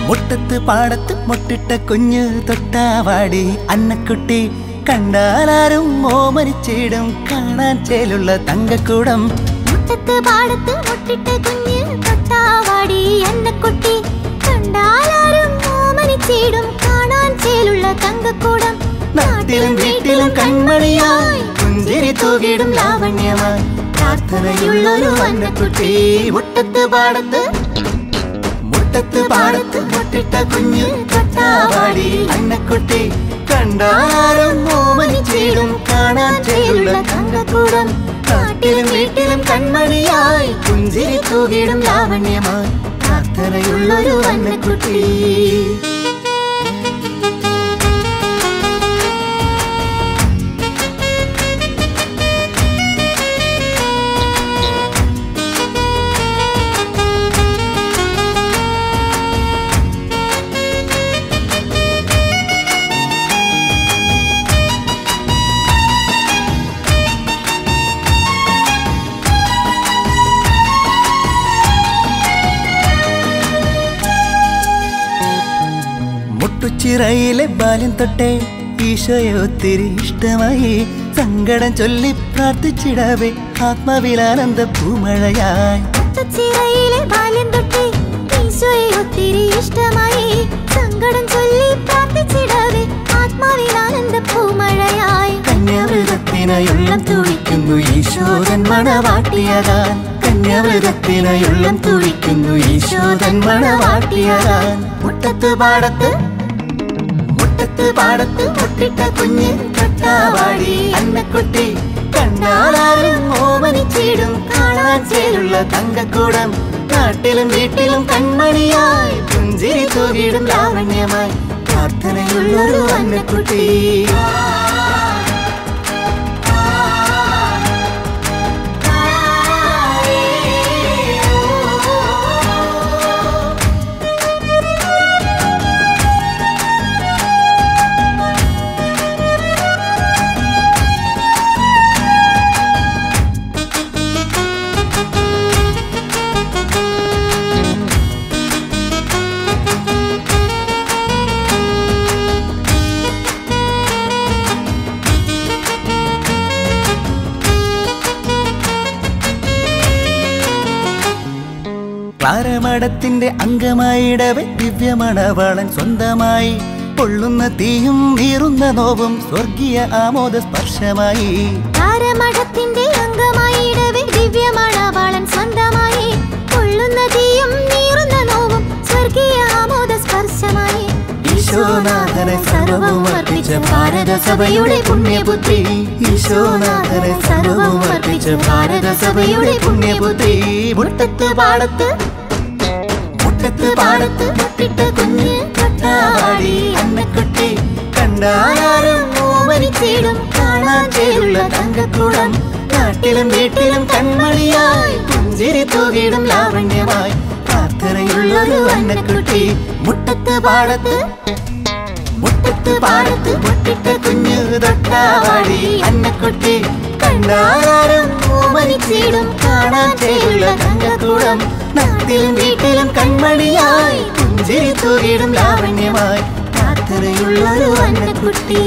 മുട്ടത്ത് പാടത്ത് മുട്ടിട്ട കുഞ്ഞ് തൊട്ടാവാടി അന്നക്കുട്ടി കണ്ടാലാരും ഓമനിച്ചിടും കാണാൻ ചേലുള്ള തങ്കക്കൂടം. മുട്ടത്ത് പാടത്ത് മുട്ടിട്ട കുഞ്ഞ് തൊട്ടാവാടി അന്നക്കുട്ടി കണ്ടാലാരും ഓമനിച്ചിടും കാണാൻ ചേലുള്ള തങ്കക്കൂടം. നാട്ടിലും വീട്ടിലും കൺമണിയായി പുഞ്ചിരി തൂകിടും ലാവണ്യമായി പ്രാർത്ഥനയുള്ളൊരു അന്നക്കുട്ടി. മുട്ടത്ത് പാടത്ത് മുട്ടിട്ട കുഞ്ഞ് തൊട്ടാവാടി അന്നക്കുട്ടി കണ്ടാലും ഓമനിച്ചിടും കാണാൻ ചേലുള്ള തങ്കക്കൂടം. നാട്ടിലും വീട്ടിലും കൺമണിയായി പുഞ്ചിരി തൂകിടും ലാവണ്യമായി പ്രാർത്ഥനയുള്ളൊരു അന്നക്കുട്ടി. മുട്ടുച്ചിറയിലെ ബാല്യം തൊട്ടേ ഈശോയെ ഒത്തിരി ഇഷ്ടമായി സങ്കടം ചൊല്ലി പ്രാർത്ഥിച്ചിടവേ ആത്മാവിലാനന്ദ പൂമഴയായി. മുട്ടുച്ചിറയിലെ ബാല്യം തൊട്ടേ ഈശോയെ ഒത്തിരി ഇഷ്ടമായി സങ്കടം ചൊല്ലി പ്രാർത്ഥിച്ചിടവേ ആത്മാവിലാനന്ദ പൂമഴയായി. കന്യാവ്രതത്തിനായുള്ളം തുടിക്കുന്നു ഈശോദൻ മണവാട്ടിയതാൻ. കന്യാവ്രതത്തിനായുള്ളം തുടിക്കുന്നു ഈശോദൻ മണവാട്ടിയതാൻ. മുട്ടത്ത് പാടത്ത് മുട്ടിട്ട കുഞ്ഞ് തൊട്ടാവാടി അന്നക്കുട്ടി കണ്ടാലാരും ഓമനിച്ചിടും കാണാൻ ചേലുള്ള തങ്കക്കൂടം. നാട്ടിലും വീട്ടിലും കൺമണിയായി പുഞ്ചിരി തൂകിടും ലാവണ്യമായി പ്രാർത്ഥനയുള്ളൊരു അന്നക്കുട്ടി. ക്ലാരമഠത്തിന്റെ അംഗമായിടവേ ദിവ്യമണവാളൻ സ്വന്തമായി പൊള്ളുന്ന തീയും നീറുന്ന നോവും സ്വർഗീയ ആമോദ സ്പർശമായി. ക്ലാരമഠത്തിന്റെ അംഗമായിടവേ ദിവ്യമണവാളൻ സ്വന്തമായി പൊള്ളുന്ന തീയും നീറുന്ന നോവും സ്വർഗീയ ആമോദ സ്പർശമായി. ഈശോനാഥനെ സർവവും അർപ്പിച്ച ഭാരതസഭയുടെ പുണ്യപുത്രി. ഈശോനാഥനെ സർവവും അർപ്പിച്ച ഭാരതസഭയുടെ പുണ്യപുത്രി. മുട്ടത്ത് പാടത്ത് മുട്ടിട്ട കുഞ്ഞ് തൊട്ടാവാടി അന്നക്കുട്ടി കണ്ടാലാരും ഓമനിച്ചിടും കാണാൻ ചേലുള്ള തങ്കക്കൂടം. നാട്ടിലും വീട്ടിലും കൺമണിയായി പുഞ്ചിരി തൂകിടും ലാവണ്യമായി പ്രാർത്ഥനയുള്ളൊരു അന്നക്കുട്ടി. മുട്ടത്ത് പാടത്ത് മുട്ടിട്ട കുഞ്ഞ് തൊട്ടാവാടി അന്നക്കുട്ടി കണ്ടാലാരും ഓമനിച്ചിടും കാണാൻ ചേലുള്ള തങ്കക്കൂടം. നാട്ടിലും വീട്ടിലും കൺമണിയായി പുഞ്ചിരി തൂകിടും ലാവണ്യമായി പ്രാർത്ഥനയുള്ളൊരു അന്നക്കുട്ടി.